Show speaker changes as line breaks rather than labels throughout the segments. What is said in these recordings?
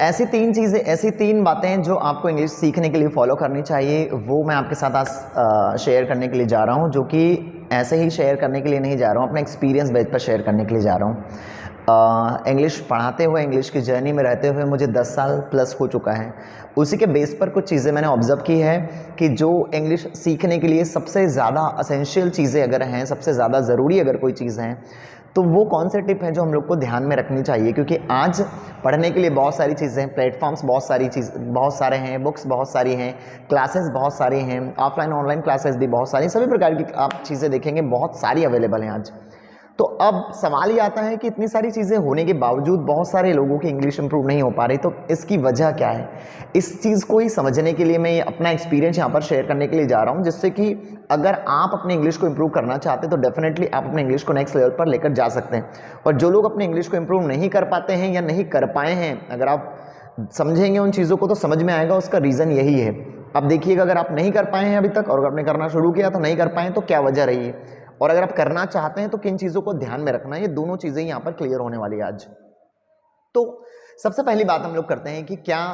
ऐसी तीन चीज़ें, ऐसी तीन बातें जो आपको इंग्लिश सीखने के लिए फॉलो करनी चाहिए, वो मैं आपके साथ आज शेयर करने के लिए जा रहा हूँ, जो कि ऐसे ही शेयर करने के लिए नहीं जा रहा हूँ, अपना एक्सपीरियंस बेस पर शेयर करने के लिए जा रहा हूँ। इंग्लिश पढ़ाते हुए, इंग्लिश की जर्नी में रहते हुए मुझे 10 साल प्लस हो चुका है। उसी के बेस पर कुछ चीज़ें मैंने ऑब्ज़र्व की है कि जो इंग्लिश सीखने के लिए सबसे ज़्यादा असेंशियल चीज़ें अगर हैं, सबसे ज़्यादा ज़रूरी अगर कोई चीज़ हैं, तो वो कौन से टिप हैं जो हम लोग को ध्यान में रखनी चाहिए। क्योंकि आज पढ़ने के लिए बहुत सारी चीज़ें हैं, प्लेटफॉर्म्स बहुत सारे हैं, बुक्स बहुत सारी हैं, क्लासेस बहुत सारी हैं, ऑफलाइन ऑनलाइन क्लासेस भी बहुत सारी, सभी प्रकार की आप चीज़ें देखेंगे बहुत सारी अवेलेबल हैं आज। तो अब सवाल ये आता है कि इतनी सारी चीज़ें होने के बावजूद बहुत सारे लोगों की इंग्लिश इंप्रूव नहीं हो पा रही, तो इसकी वजह क्या है? इस चीज़ को ही समझने के लिए मैं ये अपना एक्सपीरियंस यहाँ पर शेयर करने के लिए जा रहा हूँ, जिससे कि अगर आप अपनी इंग्लिश को इंप्रूव करना चाहते हैं तो डेफिनेटली आप अपने इंग्लिश को नेक्स्ट लेवल पर लेकर जा सकते हैं। और जो लोग अपने इंग्लिश को इंप्रूव नहीं कर पाते हैं या नहीं कर पाए हैं, अगर आप समझेंगे उन चीज़ों को तो समझ में आएगा उसका रीज़न यही है। अब देखिएगा, अगर आप नहीं कर पाए हैं अभी तक और आपने करना शुरू किया तो नहीं कर पाए तो क्या वजह रही है, और अगर आप करना चाहते हैं तो किन चीज़ों को ध्यान में रखना है, ये दोनों चीज़ें यहाँ पर क्लियर होने वाली है आज। तो सबसे पहली बात हम लोग करते हैं कि क्या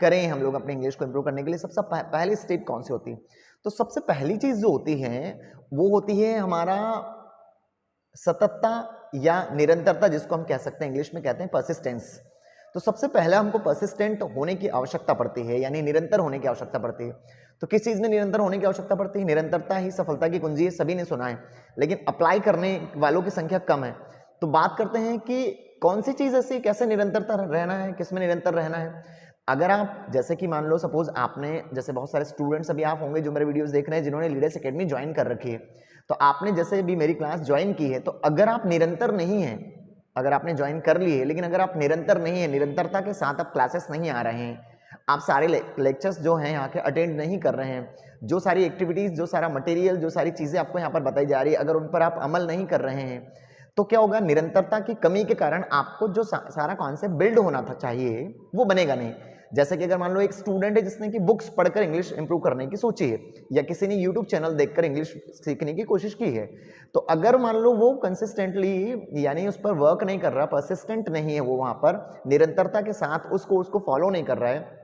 करें हम लोग अपने इंग्लिश को इंप्रूव करने के लिए, सबसे पहली स्टेप कौन सी होती है? तो सबसे पहली चीज़ जो होती है वो होती है हमारा सततता या निरंतरता, जिसको हम कह सकते हैं, इंग्लिश में कहते हैं परसिस्टेंस। तो सबसे पहले हमको परसिस्टेंट होने की आवश्यकता पड़ती है, यानी निरंतर होने की आवश्यकता पड़ती है। तो किस चीज़ में निरंतर होने की आवश्यकता पड़ती है? निरंतरता ही सफलता की कुंजी है, सभी ने सुना है, लेकिन अप्लाई करने वालों की संख्या कम है। तो बात करते हैं कि कौन सी चीज़ ऐसी, कैसे निरंतरता रहना है, किस में निरंतर रहना है। अगर आप जैसे कि मान लो सपोज आपने, जैसे बहुत सारे स्टूडेंट्स अभी आप होंगे जो मेरे वीडियोस देख रहे हैं जिन्होंने लीडर्स एकेडमी ज्वाइन कर रखी है, तो आपने जैसे भी मेरी क्लास ज्वाइन की है, तो अगर आप निरंतर नहीं हैं, अगर आपने ज्वाइन कर ली है लेकिन अगर आप निरंतर नहीं है, निरंतरता के साथ आप क्लासेस नहीं आ रहे हैं, आप सारे लेक्चर्स जो हैं यहाँ के अटेंड नहीं कर रहे हैं, जो सारी एक्टिविटीज़, जो सारा मटेरियल, जो सारी चीज़ें आपको यहाँ पर बताई जा रही है, अगर उन पर आप अमल नहीं कर रहे हैं, तो क्या होगा? निरंतरता की कमी के कारण आपको जो सारा कॉन्सेप्ट बिल्ड होना था चाहिए वो बनेगा नहीं। जैसे कि अगर मान लो एक स्टूडेंट है जिसने कि बुक्स पढ़कर इंग्लिश इंप्रूव करने की सोची है, या किसी ने यूट्यूब चैनल देखकर इंग्लिश सीखने की कोशिश की है, तो अगर मान लो वो कंसिस्टेंटली यानी उस पर वर्क नहीं कर रहा, परसिस्टेंट नहीं है, वो वहाँ पर निरंतरता के साथ उस कोर्स को फॉलो नहीं कर रहा है,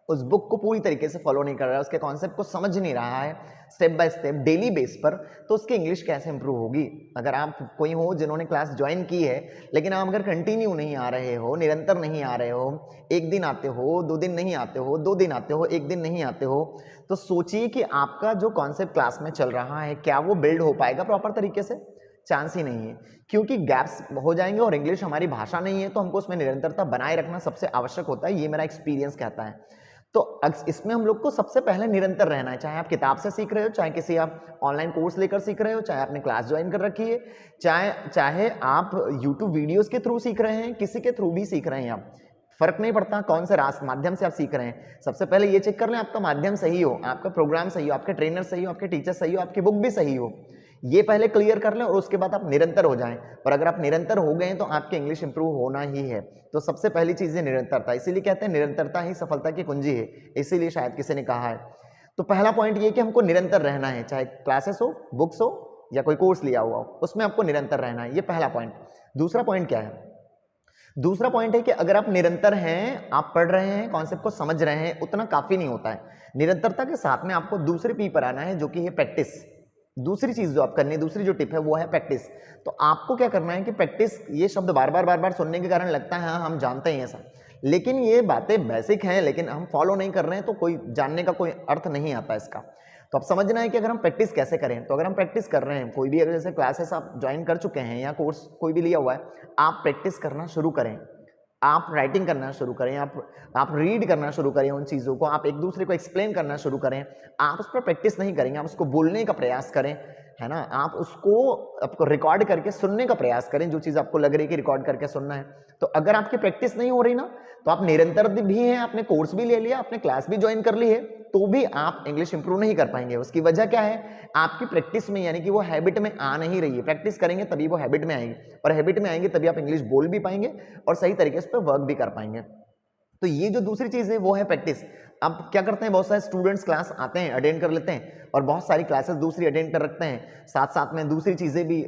उस बुक को पूरी तरीके से फॉलो नहीं कर रहा है, उसके कॉन्सेप्ट को समझ नहीं रहा है step by step daily base पर, तो उसकी इंग्लिश कैसे इंप्रूव होगी? अगर आप कोई हो जिन्होंने क्लास ज्वाइन की है लेकिन आप अगर कंटिन्यू नहीं आ रहे हो, निरंतर नहीं आ रहे हो, एक दिन आते हो, 2 दिन नहीं आते हो, 2 दिन आते हो, 1 दिन नहीं आते हो, तो सोचिए कि आपका जो कॉन्सेप्ट क्लास में चल रहा है क्या वो बिल्ड हो पाएगा प्रॉपर तरीके से? चांस ही नहीं है, क्योंकि गैप्स हो जाएंगे और इंग्लिश हमारी भाषा नहीं है, तो हमको उसमें निरंतरता बनाए रखना सबसे आवश्यक होता है, ये मेरा एक्सपीरियंस कहता है। तो इसमें हम लोग को सबसे पहले निरंतर रहना है, चाहे आप किताब से सीख रहे हो, चाहे किसी आप ऑनलाइन कोर्स लेकर सीख रहे हो, चाहे आपने क्लास ज्वाइन कर रखी है, चाहे आप यूट्यूब वीडियोस के थ्रू सीख रहे हैं, किसी के थ्रू भी सीख रहे हैं, आप फर्क नहीं पड़ता कौन से माध्यम से आप सीख रहे हैं। सबसे पहले ये चेक कर लें आपका माध्यम सही हो, आपका प्रोग्राम सही हो, आपके ट्रेनर सही हो, आपके टीचर सही हो, आपकी बुक भी सही हो, ये पहले क्लियर कर लें और उसके बाद आप निरंतर हो जाएं। और अगर आप निरंतर हो गए तो आपकी इंग्लिश इंप्रूव होना ही है। तो सबसे पहली चीज़ है निरंतरता, इसीलिए कहते हैं निरंतरता ही सफलता की कुंजी है, इसीलिए शायद किसी ने कहा है। तो पहला पॉइंट ये कि हमको निरंतर रहना है, चाहे क्लासेस हो, बुक्स हो या कोई कोर्स लिया हुआ हो, उसमें आपको निरंतर रहना है, ये पहला पॉइंट। दूसरा पॉइंट क्या है? दूसरा पॉइंट है कि अगर आप निरंतर हैं, आप पढ़ रहे हैं, कॉन्सेप्ट को समझ रहे हैं, उतना काफ़ी नहीं होता है। निरंतरता के साथ में आपको दूसरे पी पर आना है, जो कि है प्रैक्टिस। दूसरी चीज़ जो आप करनी है, दूसरी जो टिप है वो है प्रैक्टिस। तो आपको क्या करना है कि प्रैक्टिस, ये शब्द बार बार सुनने के कारण लगता है हाँ हम जानते हैं ऐसा, लेकिन ये बातें बेसिक हैं, लेकिन हम फॉलो नहीं कर रहे हैं तो कोई जानने का कोई अर्थ नहीं आता इसका। तो अब समझना है कि अगर हम प्रैक्टिस कैसे करें। तो अगर हम प्रैक्टिस कर रहे हैं, कोई भी अगर जैसे क्लासेस आप ज्वाइन कर चुके हैं या कोर्स कोई भी लिया हुआ है, आप प्रैक्टिस करना शुरू करें, आप राइटिंग करना शुरू करें, आप रीड करना शुरू करें उन चीज़ों को, आप एक दूसरे को एक्सप्लेन करना शुरू करें। आप उस पर प्रैक्टिस नहीं करेंगे, आप उसको बोलने का प्रयास करें, है ना, आप आपको रिकॉर्ड करके सुनने का प्रयास करें, जो चीज़ आपको लग रही है कि रिकॉर्ड करके सुनना है। तो अगर आपकी प्रैक्टिस नहीं हो रही ना, तो आप निरंतर भी हैं, आपने कोर्स भी ले लिया, आपने क्लास भी ज्वाइन कर ली है, तो भी आप इंग्लिश इंप्रूव नहीं कर पाएंगे। उसकी वजह क्या है? आपकी प्रैक्टिस में, यानी कि वो हैबिट में आ नहीं रही है। प्रैक्टिस करेंगे तभी वो हैबिट में आएंगे, और हैबिट में आएंगे तभी आप इंग्लिश बोल भी पाएंगे और सही तरीके से वर्क भी कर पाएंगे। तो ये जो दूसरी चीज़ है वो है प्रैक्टिस। अब क्या करते हैं, बहुत सारे स्टूडेंट्स क्लास आते हैं, अटेंड कर लेते हैं और बहुत सारी क्लासेस दूसरी अटेंड कर रखते हैं, साथ साथ में दूसरी चीज़ें भी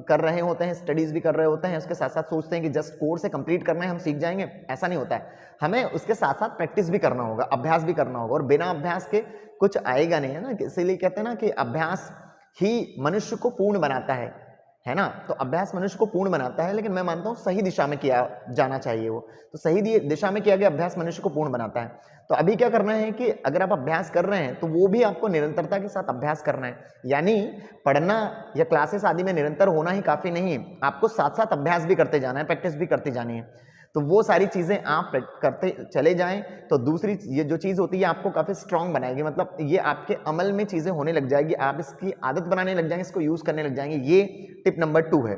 कर रहे होते हैं, स्टडीज़ भी कर रहे होते हैं, उसके साथ साथ सोचते हैं कि जस्ट कोर्स से कंप्लीट करना है, हम सीख जाएंगे। ऐसा नहीं होता है, हमें उसके साथ साथ प्रैक्टिस भी करना होगा, अभ्यास भी करना होगा, और बिना अभ्यास के कुछ आएगा नहीं, है ना। इसीलिए कहते हैं ना कि अभ्यास ही मनुष्य को पूर्ण बनाता है ना। तो अभ्यास मनुष्य को पूर्ण बनाता है, लेकिन मैं मानता हूं सही दिशा में किया जाना चाहिए वो, तो सही दिशा में किया गया अभ्यास मनुष्य को पूर्ण बनाता है। तो अभी क्या करना है कि अगर आप अभ्यास कर रहे हैं तो वो भी आपको निरंतरता के साथ अभ्यास करना है, यानी पढ़ना या क्लासेस आदि में निरंतर होना ही काफी नहीं है, आपको साथ साथ अभ्यास भी करते जाना है, प्रैक्टिस भी करती जानी है। तो वो सारी चीजें आप करते चले जाएं तो दूसरी ये जो चीज होती है आपको काफी स्ट्रांग बनाएगी, मतलब ये आपके अमल में चीजें होने लग जाएगी, आप इसकी आदत बनाने लग जाएंगे, इसको यूज करने लग जाएंगे। ये टिप नंबर 2 है।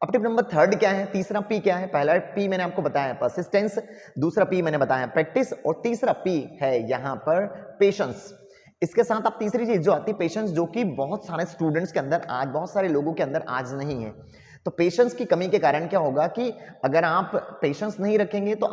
अब टिप नंबर 3 क्या है, तीसरा पी क्या है। पहला पी मैंने आपको बताया परसिस्टेंस, दूसरा पी मैंने बताया प्रैक्टिस, और तीसरा पी है यहां पर पेशेंस। इसके साथ अब तीसरी चीज जो आती है पेशेंस, जो कि बहुत सारे स्टूडेंट्स के अंदर आज, बहुत सारे लोगों के अंदर आज नहीं है। तो पेशेंस की कमी के कारण क्या होगा कि अगर आप पेशेंस नहीं रखेंगे तो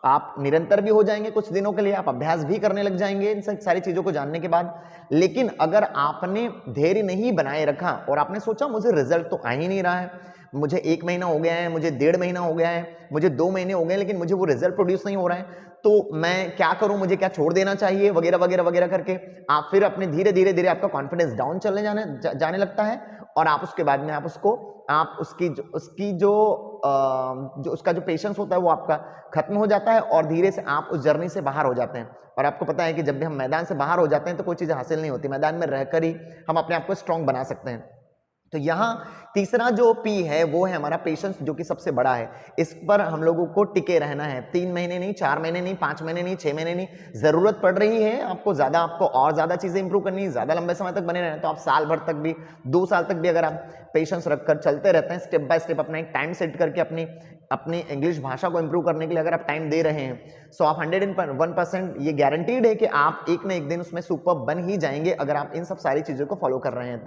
आप निरंतर भी हो जाएंगे, कुछ दिनों के लिए आप अभ्यास भी करने लग जाएंगे इन सारी चीजों को जानने के बाद, लेकिन अगर आपने धैर्य नहीं बनाए रखा और आपने सोचा मुझे रिजल्ट तो आ ही नहीं रहा है, मुझे 1 महीना हो गया है, मुझे 1.5 महीना हो गया है, मुझे 2 महीने हो गए, लेकिन मुझे वो रिजल्ट प्रोड्यूस नहीं हो रहा है, तो मैं क्या करूं, मुझे क्या छोड़ देना चाहिए, वगैरह वगैरह वगैरह करके आप फिर अपने धीरे धीरे धीरे आपका कॉन्फिडेंस डाउन चलने जाने लगता है, और आप उसके बाद में आप उसकी जो उसका जो पेशेंस होता है वो आपका खत्म हो जाता है, और धीरे से आप उस जर्नी से बाहर हो जाते हैं। और आपको पता है कि जब भी हम मैदान से बाहर हो जाते हैं तो कोई चीज़ हासिल नहीं होती, मैदान में रहकर ही हम अपने आप को स्ट्रांग बना सकते हैं। तो यहाँ तीसरा जो पी है वो है हमारा पेशेंस, जो कि सबसे बड़ा है। इस पर हम लोगों को टिके रहना है, 3 महीने नहीं, 4 महीने नहीं, 5 महीने नहीं, 6 महीने नहीं, जरूरत पड़ रही है आपको और ज्यादा चीजें इंप्रूव करनी है, ज्यादा लंबे समय तक बने रहना, तो आप साल भर तक भी, 2 साल तक भी अगर आप पेशेंस रखकर चलते रहते हैं, स्टेप बाय स्टेप अपना एक टाइम सेट करके अपनी इंग्लिश भाषा को इंप्रूव करने के लिए अगर आप टाइम दे रहे हैं, सो आप 101% ये गारंटीड है कि आप एक ना एक दिन उसमें सुपर बन ही जाएंगे, अगर आप इन सब सारी चीजों को फॉलो कर रहे हैं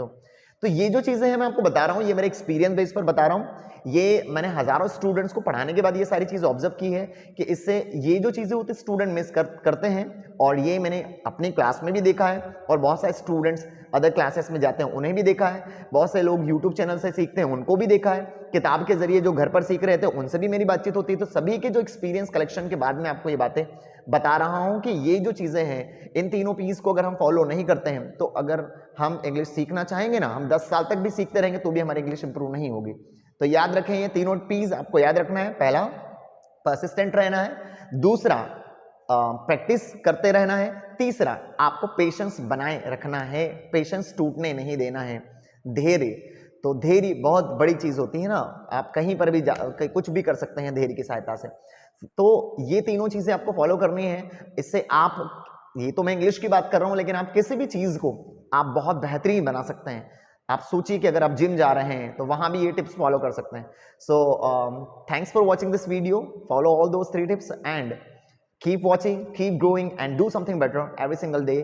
तो ये जो चीजें हैं मैं आपको बता रहा हूं, ये मेरे एक्सपीरियंस बेस पर बता रहा हूं, ये मैंने हजारों स्टूडेंट्स को पढ़ाने के बाद ये सारी चीज ऑब्जर्व की है कि इससे ये जो चीजें होती है स्टूडेंट मिस करते हैं, और ये मैंने अपनी क्लास में भी देखा है, और बहुत सारे स्टूडेंट्स अदर क्लासेस में जाते हैं उन्हें भी देखा है, बहुत से लोग यूट्यूब चैनल से सीखते हैं उनको भी देखा है, किताब के जरिए जो घर पर सीख रहे थे उनसे भी मेरी बातचीत होती है। तो सभी के जो एक्सपीरियंस कलेक्शन के बाद में आपको ये बातें बता रहा हूं कि ये जो चीजें हैं, इन तीनों पीस को अगर हम फॉलो नहीं करते हैं तो अगर हम इंग्लिश सीखना चाहेंगे ना, हम 10 साल तक भी सीखते रहेंगे तो भी हमारी इंग्लिश इंप्रूव नहीं होगी। तो याद रखें, ये तीनों पीस आपको याद रखना है। पहला परसिस्टेंट रहना है, दूसरा प्रैक्टिस करते रहना है, तीसरा आपको पेशेंस बनाए रखना है, पेशेंस टूटने नहीं देना है, धैर्य। तो धैर्य बहुत बड़ी चीज होती है ना, आप कहीं पर भी कुछ भी कर सकते हैं धैर्य की सहायता से। तो ये तीनों चीजें आपको फॉलो करनी है, इससे आप, ये तो मैं इंग्लिश की बात कर रहा हूं, लेकिन आप किसी भी चीज को आप बहुत बेहतरीन बना सकते हैं। आप सोचिए कि अगर आप जिम जा रहे हैं तो वहां भी ये टिप्स फॉलो कर सकते हैं। So thanks for watching this video, follow all those 3 tips and keep watching, keep growing and do something better every single day.